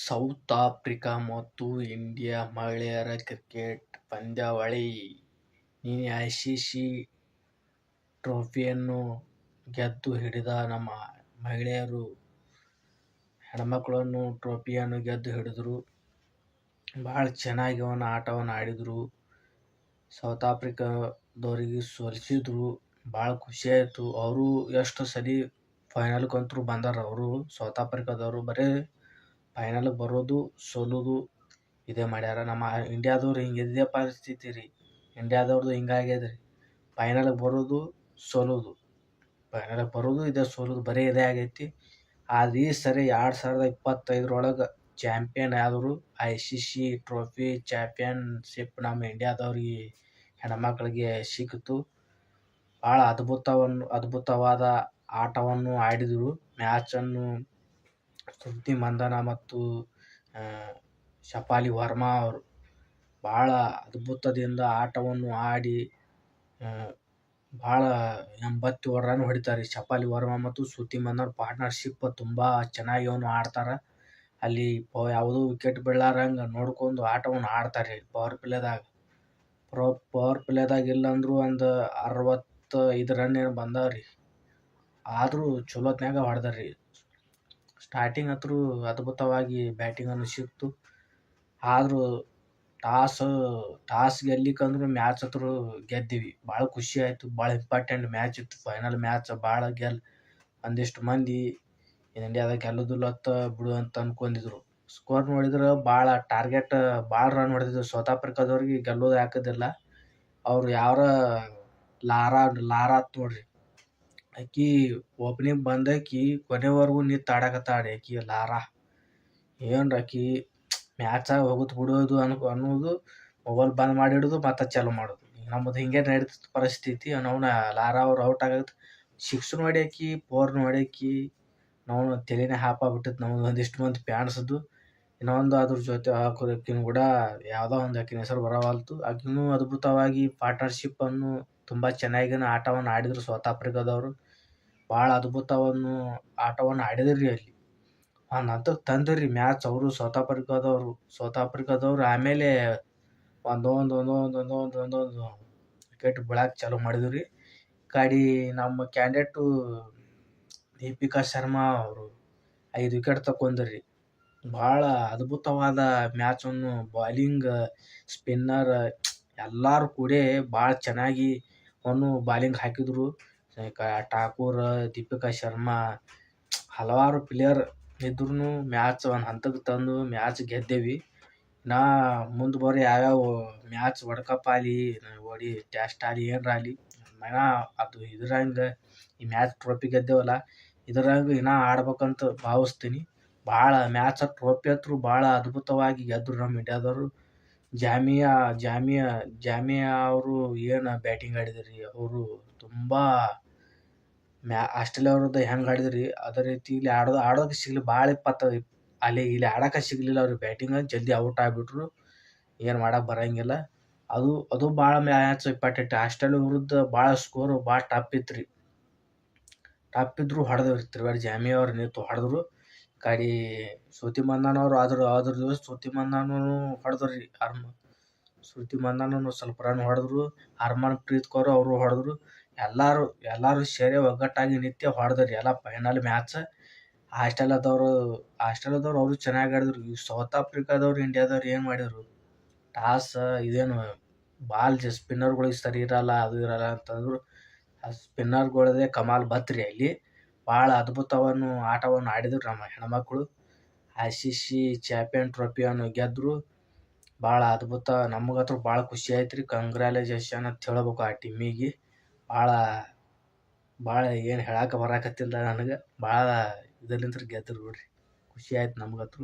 South Africa ಮತ್ತು India ಮಹಿಳೆಯರ cricket ಪಂದ್ಯಾವಳಿ ನಿನ್ನೆ ಐಸಿಸಿ ಟ್ರೋಫಿಯನ್ನು ಗೆದ್ದು ಹಿಡಿದ ನಮ್ಮ ಮಹಿಳೆಯರು ಹೆಣ್ಮಕ್ಳನ್ನು ಟ್ರೋಫಿಯನ್ನು ಗೆದ್ದು ಹಿಡಿದ್ರು. ಭಾಳ ಚೆನ್ನಾಗಿ ಆಟವನ್ನು ಆಡಿದರು. ಸೌತ್ ಆಫ್ರಿಕಾದವ್ರಿಗೆ ಸೋಲಿಸಿದ್ರು. ಭಾಳ ಖುಷಿಯಾಯಿತು. ಅವರು ಎಷ್ಟು ಸರಿ ಫೈನಲ್ಗಂತೂ ಬಂದಾರ. ಅವರು ಸೌತ್ ಆಫ್ರಿಕಾದವರು ಬರೀ ಫೈನಲ್ಗೆ ಬರೋದು ಸೋಲೋದು ಇದೇ ಮಾಡ್ಯಾರ. ನಮ್ಮ ಇಂಡಿಯಾದವ್ರು ಇದೇ ಪರಿಸ್ಥಿತಿ ರೀ. ಇಂಡಿಯಾದವ್ರದ್ದು ಹಿಂಗಾಗ್ಯದ ರೀ. ಫೈನಲ್ಗೆ ಬರೋದು ಸೋಲೋದು, ಫೈನಲ್ಗೆ ಬರೋದು ಇದೇ ಸೋಲೋದು, ಬರೀ ಇದೇ ಆಗೈತಿ. ಆದ್ರೆ ಈ ಸರಿ 2025 ಚಾಂಪಿಯನ್ ಆದರು. ICC ಟ್ರೋಫಿ ಚಾಂಪಿಯನ್ಶಿಪ್ ನಮ್ಮ ಇಂಡಿಯಾದವ್ರಿಗೆ ಹೆಣ್ಮಕ್ಳಿಗೆ ಸಿಕ್ಕಿತು. ಭಾಳ ಅದ್ಭುತವಾದ ಆಟವನ್ನು ಆಡಿದರು. ಮ್ಯಾಚನ್ನು ಸ್ಮೃತಿ ಮಂದನ ಮತ್ತು ಶಫಾಲಿ ವರ್ಮಾ ಅವರು ಭಾಳ ಅದ್ಭುತದಿಂದ ಆಟವನ್ನು ಆಡಿ ಭಾಳ 87 ರನ್ ಹೊಡಿತಾರೆ. ಶಫಾಲಿ ವರ್ಮಾ ಮತ್ತು ಸ್ಮೃತಿ ಮಂದನ ಪಾರ್ಟ್ನರ್ಶಿಪ್ ತುಂಬ ಚೆನ್ನಾಗಿ ಆಡ್ತಾರೆ. ಅಲ್ಲಿ ಯಾವುದೂ ವಿಕೆಟ್ ಬೀಳಾರಂಗೆ ನೋಡ್ಕೊಂಡು ಆಟವನ್ನು ಆಡ್ತಾರೆ. ಪವರ್ ಪ್ಲೇದಾಗ ಇಲ್ಲಾಂದ್ರೂ ಒಂದು 65 ರನ್ ಏನು ಬಂದಾವ್ರಿ. ಆದರೂ ಚಲೋತ್ನಾಗ ಹೊಡೆದಾರ್ರಿ. ಸ್ಟಾರ್ಟಿಂಗ್ ಹತ್ರ ಅದ್ಭುತವಾಗಿ ಬ್ಯಾಟಿಂಗನ್ನು ಸಿಕ್ತು. ಆದರೂ ಟಾಸ್ ಗೆಲ್ಲಿಕಂದ್ರೂ ಮ್ಯಾಚ್ ಹತ್ರ ಗೆದ್ದೀವಿ. ಭಾಳ ಖುಷಿ ಆಯಿತು. ಭಾಳ ಇಂಪಾರ್ಟೆಂಟ್ ಮ್ಯಾಚ್ ಇತ್ತು. ಫೈನಲ್ ಮ್ಯಾಚ್ ಭಾಳ ಒಂದಿಷ್ಟು ಮಂದಿ ಇಂಡಿಯಾದಾಗ ಗೆಲ್ಲೋದಿಲ್ಲ ಬಿಡು ಅಂತ ಅನ್ಕೊಂಡಿದ್ರು. ಸ್ಕೋರ್ ನೋಡಿದ್ರೆ ಭಾಳ ಟಾರ್ಗೆಟ್ ಭಾಳ ರನ್ ಹೊಡೆದಿದ್ರು. ಸೌತ್ ಆಫ್ರಿಕಾದವ್ರಿಗೆ ಗೆಲ್ಲೋದು ಹಾಕೋದಿಲ್ಲ. ಅವ್ರು ಲಾರಾ ಆತ್ ನೋಡ್ರಿ, ಆಕಿ ಓಪನಿಂಗ್ ಬಂದಾಕಿ ಕೊನೆವರೆಗೂ ನಿಂತು ಆಡಕತ್ತಾಳ. ಆಕಿ ಲಾರಾ ಏನ್ರ ಆಕಿ ಮ್ಯಾಚಾಗ ಹೋಗುತ್ತೆ ಬಿಡೋದು ಅನ್ನೋದು, ಮೊಬೈಲ್ ಬಂದ್ ಮಾಡಿಡೋದು ಮತ್ತೆ ಚಾಲು ಮಾಡೋದು. ನಮ್ಮದು ಹಿಂಗೆ ನಡೀತಿತ್ತು ಪರಿಸ್ಥಿತಿ. ನಾವು ಲಾರಾ ಅವ್ರು ಔಟ್ ಆಗತ್ತೆ, ಸಿಕ್ಸ್ನು ಹೊಡ್ಯಾಕಿ, ಫೋರ್ನು ಹೊಡ್ಯಾಕಿ. ನಾವು ತಲೆನೇ ಹಾಪಾಗ್ಬಿಟ್ಟಿತ್ತು ನಮ್ಮದು ಒಂದಿಷ್ಟು ಮಂದಿ ಫ್ಯಾನ್ಸ್ದು. ಇನ್ನೊಂದು ಅದ್ರ ಜೊತೆ ಆಕಿನ ಕೂಡ ಯಾವುದೋ ಒಂದು ಆಕಿನ ಹೆಸರು ಬರವಲ್ತು. ಆಕಿನೂ ಅದ್ಭುತವಾಗಿ ಪಾರ್ಟ್ನರ್ಶಿಪ್ಪನ್ನು ತುಂಬ ಚೆನ್ನಾಗಿ ಆಟವನ್ನು ಆಡಿದರು ಸೌತ್ ಆಫ್ರಿಕಾದವರು. ಭಾಳ ಅದ್ಭುತವನ್ನು ಆಟವನ್ನು ಆಡಿದ್ರಿ. ಅಲ್ಲಿ ಒಂದು ಹಂತಕ್ಕೆ ತಂದ್ರಿ ಮ್ಯಾಚ್ ಅವರು ಸೌತ್ ಆಫ್ರಿಕಾದವ್ರು. ಆಮೇಲೆ ಒಂದೊಂದು ವಿಕೆಟ್ ಬೀಳಕ್ಕೆ ಚಾಲು ಮಾಡಿದ್ರಿ. ಕಡೆ ನಮ್ಮ ಕ್ಯಾಂಡಿಡೇಟು ದೀಪಿಕಾ ಶರ್ಮಾ ಅವರು 5 ವಿಕೆಟ್ ತಗೊಂಡ್ರಿ. ಭಾಳ ಅದ್ಭುತವಾದ ಮ್ಯಾಚನ್ನು ಬಾಲಿಂಗ್, ಸ್ಪಿನ್ನರ್ ಎಲ್ಲರೂ ಕೂಡ ಭಾಳ ಚೆನ್ನಾಗಿ ಬಾಲಿಂಗ್ ಹಾಕಿದರು. ಠಾಕೂರ್, ದೀಪಿಕಾ ಶರ್ಮಾ ಹಲವಾರು ಪ್ಲೇಯರ್ ಇದ್ರೂ ಮ್ಯಾಚ್ ಒಂದು ಹಂತಕ್ಕೆ ತಂದು ಮ್ಯಾಚ್ ಗೆದ್ದೇವಿ. ಮುಂದೆ ಬರೋ ಯಾವ್ಯಾವ ಮ್ಯಾಚ್ ವರ್ಲ್ಡ್ ಕಪ್ ಆಗಲಿ ಟೆಸ್ಟ್ ಆಗಲಿ ಏನರಾಗಲಿ ಅದು ಇದ್ರಂಗೆ ಈ ಮ್ಯಾಚ್ ಟ್ರೋಫಿ ಗೆದ್ದೇವಲ್ಲ, ಇದ್ರಂಗೆ ಇನ್ನೂ ಆಡ್ಬೇಕಂತ ಭಾವಿಸ್ತೀನಿ. ಭಾಳ ಮ್ಯಾಚ್ ಟ್ರೋಫಿ ಹತ್ರ ಭಾಳ ಅದ್ಭುತವಾಗಿ ಗೆದ್ದರು ನಮ್ಮ ಇಂಡಿಯಾದವರು. ಜಾಮಿಯಾ ಅವರು ಏನು ಬ್ಯಾಟಿಂಗ್ ಆಡಿದ್ರಿ. ಅವರು ತುಂಬ ಆಸ್ಟ್ರೇಲಿಯಾ ವಿರುದ್ಧ ಹೆಂಗೆ ಆಡಿದ್ರಿ ಅದೇ ರೀತಿ ಇಲ್ಲಿ ಆಡೋಕೆ ಸಿಗಲಿ. ಭಾಳ ಅಲ್ಲಿ ಇಲ್ಲಿ ಆಡೋಕೆ ಸಿಗಲಿಲ್ಲ ಅವ್ರಿಗೆ. ಬ್ಯಾಟಿಂಗ್ ಜಲ್ದಿ ಔಟ್ ಆಗಿಬಿಟ್ರು. ಏನು ಮಾಡೋಕೆ ಬರೋಂಗಿಲ್ಲ. ಅದು ಭಾಳ ಮ್ಯಾಚ್ ಇಂಪಾರ್ಟೆಂಟ್. ಆಸ್ಟ್ರೇಲಿಯಾ ವಿರುದ್ಧ ಭಾಳ ಸ್ಕೋರು ಭಾಳ ಟಫ್ ಇದ್ರು ಹೊಡೆದವ್ರಿ. ತಿರುಗಾಡಿ ಜಾಮಿಯಾ ಅವ್ರು ನಿಂತು ಹೊಡೆದ್ರು. ಕಡೆ ಸ್ಮೃತಿ ಮಂದನವರು ಅದ್ರ ದಿವಸ ಸ್ಮೃತಿ ಮಂದನೂ ಹೊಡೆದ್ರಿ. ಸ್ಮೃತಿ ಮಂದನೂ ಸ್ವಲ್ಪ ರನ್ ಹೊಡೆದ್ರು. ಹರ್ಮನ್ ಪ್ರೀತ್ ಕೌರ್ ಅವರು ಹೊಡೆದ್ರು. ಎಲ್ಲರೂ ಸೇರಿ ಒಗ್ಗಟ್ಟಾಗಿ ನಿಂತು ಹೊಡೆದ್ರಿ ಎಲ್ಲ ಫೈನಲ್ ಮ್ಯಾಚ್. ಆಸ್ಟ್ರೇಲಿಯಾದವ್ರು ಅವರು ಚೆನ್ನಾಗಿ ಆಡಿದ್ರು. ಈ ಸೌತ್ ಆಫ್ರಿಕಾದವ್ರು ಇಂಡಿಯಾದವ್ರು ಏನು ಮಾಡಿದರು, ಟಾಸ್ ಇದೇನು ಬಾಲ್ ಸ್ಪಿನ್ನರ್ಗಳಿಗೆ ಸರಿ ಇರಲ್ಲ, ಅದು ಇರಲ್ಲ ಅಂತಂದ್ರು. ಆ ಸ್ಪಿನ್ನರ್ಗಳದೇ ಕಮಾಲ್ ಬತ್ರಿ. ಅಲ್ಲಿ ಭಾಳ ಆಟವನ್ನು ಆಡಿದ್ರು ನಮ್ಮ ಹೆಣ್ಮಕ್ಳು. ICC ಚಾಂಪಿಯನ್ ಟ್ರೋಫಿಯನ್ನು ಗೆದ್ದರು. ಭಾಳ ಅದ್ಭುತ. ನಮಗಂತೂ ಭಾಳ ಖುಷಿ ಆಯ್ತು ರೀ. ಕಂಗ್ರ್ಯಾಚುಲೇಷನ್ ಅಂತ ಹೇಳ್ಬೇಕು ಆ ಟೀಮಿಗೆ. ಭಾಳ ಏನು ಹೇಳಕ್ಕೆ ಬರಾಕತ್ತಿಲ್ಲ ನನಗೆ. ಭಾಳ ಇದರಿಂದ ಗೆದ್ದರು ನೋಡ್ರಿ. ಖುಷಿ ಆಯ್ತು ನಮಗಂತೂ.